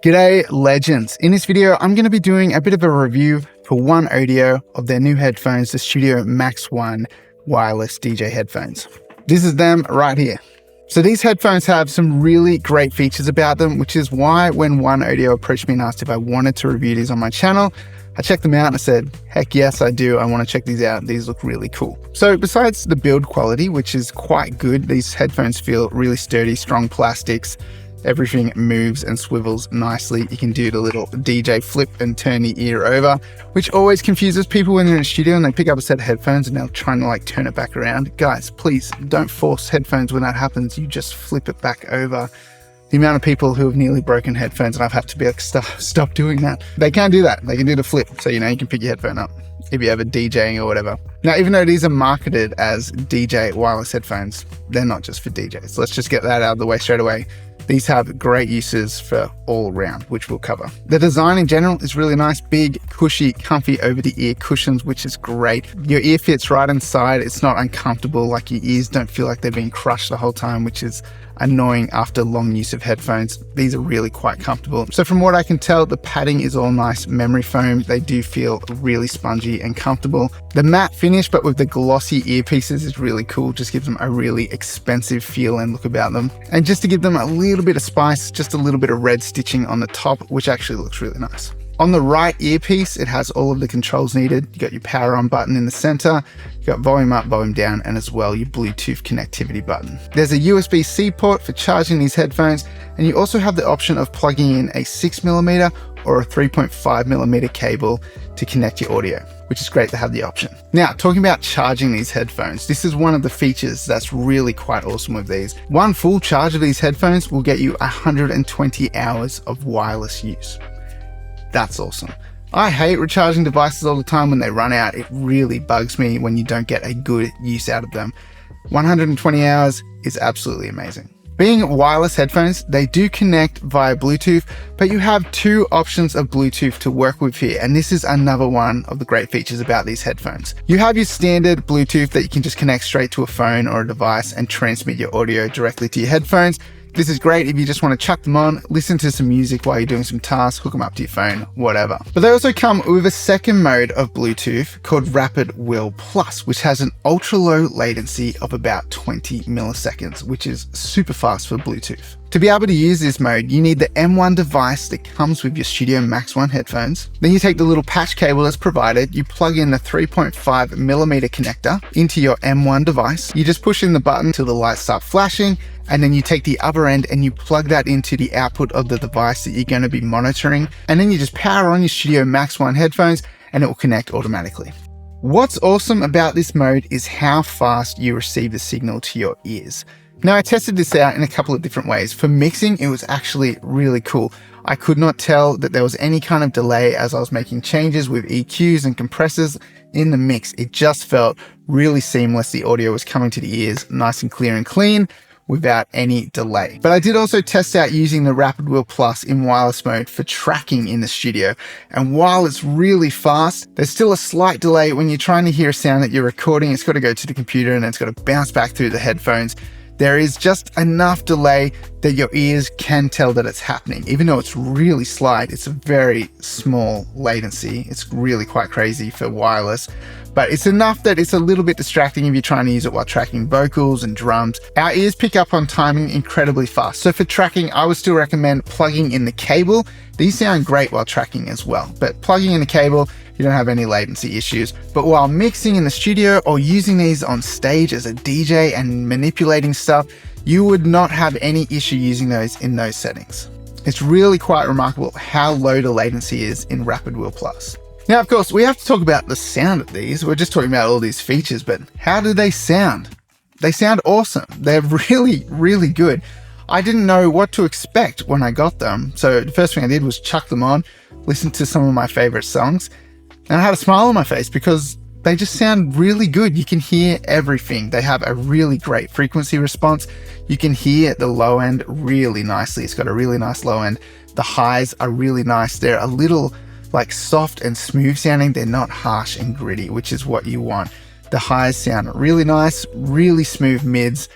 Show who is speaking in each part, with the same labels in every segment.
Speaker 1: G'day legends. In this video, I'm going to be doing a bit of a review for OneOdio of their new headphones, the Studio Max 1 wireless DJ headphones. This is them right here. So these headphones have some really great features about them, which is why when OneOdio approached me and asked if I wanted to review these on my channel, I checked them out and I said, heck yes, I do. I want to check these out. These look really cool. So besides the build quality, which is quite good, these headphones feel really sturdy, strong plastics. Everything moves and swivels nicely. You can do the little DJ flip and turn the ear over, which always confuses people when they're in a studio and they pick up a set of headphones and they're trying to like turn it back around. Guys, please don't force headphones when that happens. You just flip it back over. The amount of people who have nearly broken headphones and I've had to be like, stop doing that. They can't do that. They can do the flip. So, you know, you can pick your headphone up if you're ever DJing or whatever. Now, even though these are marketed as DJ wireless headphones, they're not just for DJs. Let's just get that out of the way straight away. These have great uses for all round, which we'll cover. The design in general is really nice, big, cushy, comfy over the ear cushions, which is great. Your ear fits right inside. It's not uncomfortable, like your ears don't feel like they're being crushed the whole time, which is annoying after long use of headphones. These are really quite comfortable. So from what I can tell, the padding is all nice memory foam. They do feel really spongy and comfortable. The matte finish, but with the glossy earpieces, is really cool. Just gives them a really expensive feel and look about them. And just to give them a little bit of spice, just a little bit of red stitching on the top, which actually looks really nice. On the right earpiece, it has all of the controls needed. You got your power on button in the center, you got volume up, volume down, and as well your Bluetooth connectivity button. There's a USB-C port for charging these headphones, and you also have the option of plugging in a 6mm or a 3.5mm cable to connect your audio, which is great to have the option. Now, talking about charging these headphones, this is one of the features that's really quite awesome with these. One full charge of these headphones will get you 120 hours of wireless use. That's awesome. I hate recharging devices all the time when they run out. It really bugs me when you don't get a good use out of them. 120 hours is absolutely amazing. Being wireless headphones, they do connect via Bluetooth, but you have two options of Bluetooth to work with here. And this is another one of the great features about these headphones. You have your standard Bluetooth that you can just connect straight to a phone or a device and transmit your audio directly to your headphones. This is great if you just want to chuck them on, listen to some music while you're doing some tasks, hook them up to your phone, whatever. But they also come with a second mode of Bluetooth called Rapid Wheel Plus, which has an ultra low latency of about 20 milliseconds, which is super fast for Bluetooth. To be able to use this mode, you need the M1 device that comes with your Studio Max 1 headphones. Then you take the little patch cable that's provided, you plug in the 3.5mm connector into your M1 device. You just push in the button till the lights start flashing, and then you take the other end and you plug that into the output of the device that you're going to be monitoring. And then you just power on your Studio Max 1 headphones and it will connect automatically. What's awesome about this mode is how fast you receive the signal to your ears. Now, I tested this out in a couple of different ways. For mixing, it was actually really cool. I could not tell that there was any kind of delay as I was making changes with EQs and compressors in the mix. It just felt really seamless. The audio was coming to the ears nice and clear and clean without any delay. But I did also test out using the Rapid Wheel Plus in wireless mode for tracking in the studio. And while it's really fast, there's still a slight delay when you're trying to hear a sound that you're recording. It's got to go to the computer and then it's got to bounce back through the headphones. There is just enough delay that your ears can tell that it's happening. Even though it's really slight, it's a very small latency. It's really quite crazy for wireless, but it's enough that it's a little bit distracting if you're trying to use it while tracking vocals and drums. Our ears pick up on timing incredibly fast. So for tracking, I would still recommend plugging in the cable. These sound great while tracking as well, but plugging in the cable, you don't have any latency issues. But while mixing in the studio or using these on stage as a DJ and manipulating stuff, you would not have any issue using those in those settings. It's really quite remarkable how low the latency is in Rapid Wheel Plus. Now, of course, we have to talk about the sound of these. We're just talking about all these features, but how do they sound? They sound awesome. They're really, really good. I didn't know what to expect when I got them. So the first thing I did was chuck them on, listen to some of my favorite songs, and I had a smile on my face because they just sound really good. You can hear everything. They have a really great frequency response. You can hear the low end really nicely. It's got a really nice low end. The highs are really nice. They're a little like soft and smooth sounding. They're not harsh and gritty, which is what you want. The highs sound really nice, really smooth mids.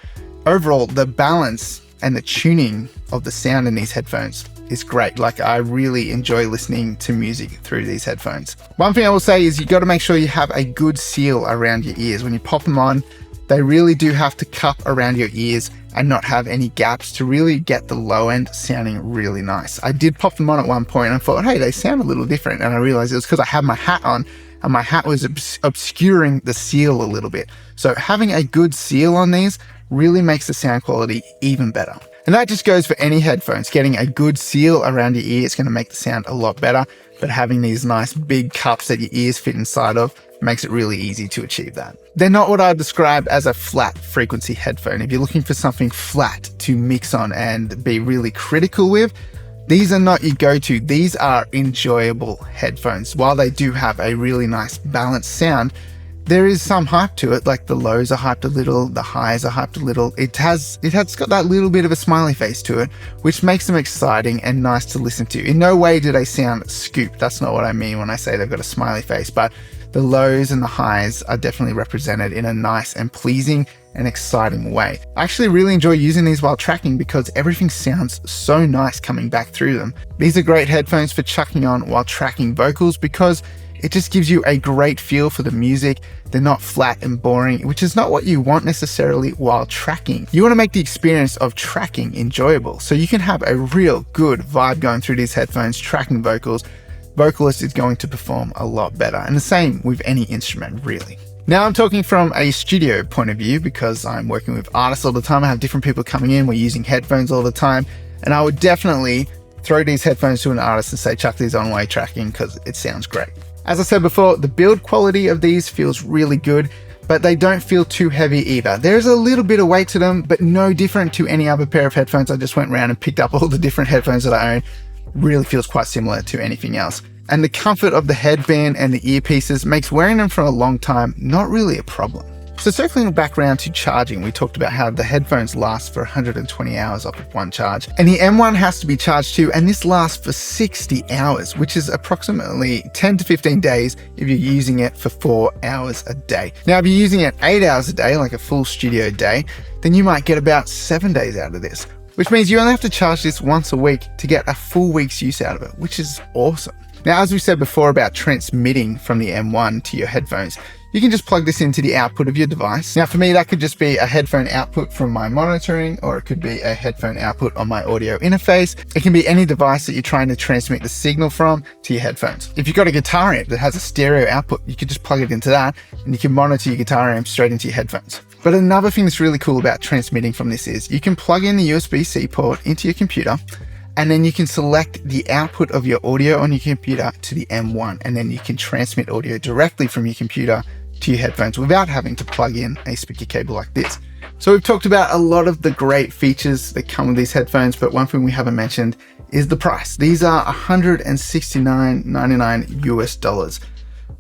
Speaker 1: Overall, the balance and the tuning of the sound in these headphones is great. Like, I really enjoy listening to music through these headphones. One thing I will say is you got to make sure you have a good seal around your ears. When you pop them on, they really do have to cup around your ears and not have any gaps to really get the low end sounding really nice. I did pop them on at one point and I thought, hey, they sound a little different. And I realized it was because I had my hat on and my hat was obscuring the seal a little bit. So having a good seal on these really makes the sound quality even better. And that just goes for any headphones. Getting a good seal around your ear is going to make the sound a lot better, but having these nice big cups that your ears fit inside of makes it really easy to achieve that. They're not what I'd describe as a flat frequency headphone. If you're looking for something flat to mix on and be really critical with, these are not your go-to. These are enjoyable headphones. While they do have a really nice balanced sound, there is some hype to it, like the lows are hyped a little, the highs are hyped a little. It has got that little bit of a smiley face to it, which makes them exciting and nice to listen to. In no way do they sound scooped. That's not what I mean when I say they've got a smiley face, but the lows and the highs are definitely represented in a nice and pleasing and exciting way. I actually really enjoy using these while tracking because everything sounds so nice coming back through them. These are great headphones for chucking on while tracking vocals because it just gives you a great feel for the music. They're not flat and boring, which is not what you want necessarily while tracking. You want to make the experience of tracking enjoyable. So you can have a real good vibe going through these headphones, tracking vocals. Vocalist is going to perform a lot better. And the same with any instrument, really. Now I'm talking from a studio point of view because I'm working with artists all the time. I have different people coming in. We're using headphones all the time. And I would definitely throw these headphones to an artist and say, chuck these on while tracking because it sounds great. As I said before, the build quality of these feels really good, but they don't feel too heavy either. There's a little bit of weight to them, but no different to any other pair of headphones. I just went around and picked up all the different headphones that I own. Really feels quite similar to anything else. And the comfort of the headband and the earpieces makes wearing them for a long time not really a problem. So circling back around to charging, we talked about how the headphones last for 120 hours off of one charge. And the M1 has to be charged too, and this lasts for 60 hours, which is approximately 10 to 15 days if you're using it for 4 hours a day. Now, if you're using it 8 hours a day, like a full studio day, then you might get about 7 days out of this, which means you only have to charge this once a week to get a full week's use out of it, which is awesome. Now, as we said before about transmitting from the M1 to your headphones, you can just plug this into the output of your device. Now, for me, that could just be a headphone output from my monitoring, or it could be a headphone output on my audio interface. It can be any device that you're trying to transmit the signal from to your headphones. If you've got a guitar amp that has a stereo output, you could just plug it into that and you can monitor your guitar amp straight into your headphones. But another thing that's really cool about transmitting from this is you can plug in the USB-C port into your computer, and then you can select the output of your audio on your computer to the M1, and then you can transmit audio directly from your computer to your headphones without having to plug in a speaker cable like this. So we've talked about a lot of the great features that come with these headphones, but one thing we haven't mentioned is the price. These are $169.99 US.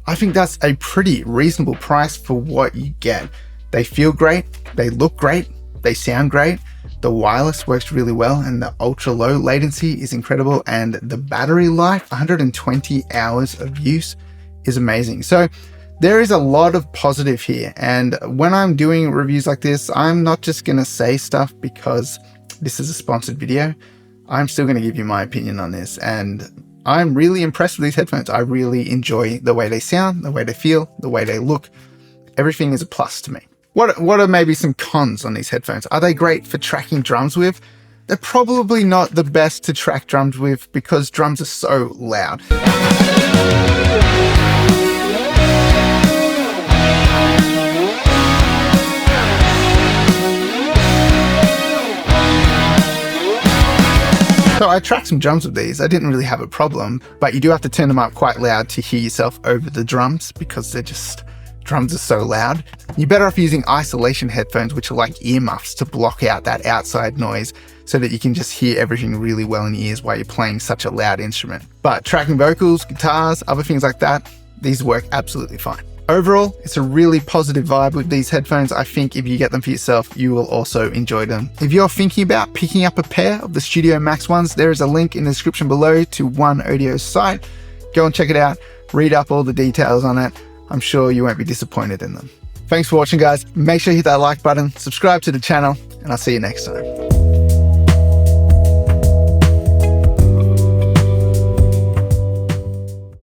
Speaker 1: I think that's a pretty reasonable price for what you get. They feel great, they look great, they sound great. The wireless works really well, and the ultra low latency is incredible, and the battery life, 120 hours of use, is amazing. So there is a lot of positive here, and when I'm doing reviews like this, I'm not just going to say stuff because this is a sponsored video. I'm still going to give you my opinion on this, and I'm really impressed with these headphones. I really enjoy the way they sound, the way they feel, the way they look. Everything is a plus to me. What are maybe some cons on these headphones? Are they great for tracking drums with? They're probably not the best to track drums with because drums are so loud. So I tracked some drums with these. I didn't really have a problem, but you do have to turn them up quite loud to hear yourself over the drums because drums are so loud. You're better off using isolation headphones, which are like earmuffs to block out that outside noise so that you can just hear everything really well in your ears while you're playing such a loud instrument. But tracking vocals, guitars, other things like that, these work absolutely fine. Overall, it's a really positive vibe with these headphones. I think if you get them for yourself, you will also enjoy them. If you're thinking about picking up a pair of the Studio Max ones, there is a link in the description below to OneOdio's site. Go and check it out, read up all the details on it. I'm sure you won't be disappointed in them. Thanks for watching, guys. Make sure you hit that like button, subscribe to the channel, and I'll see you next time.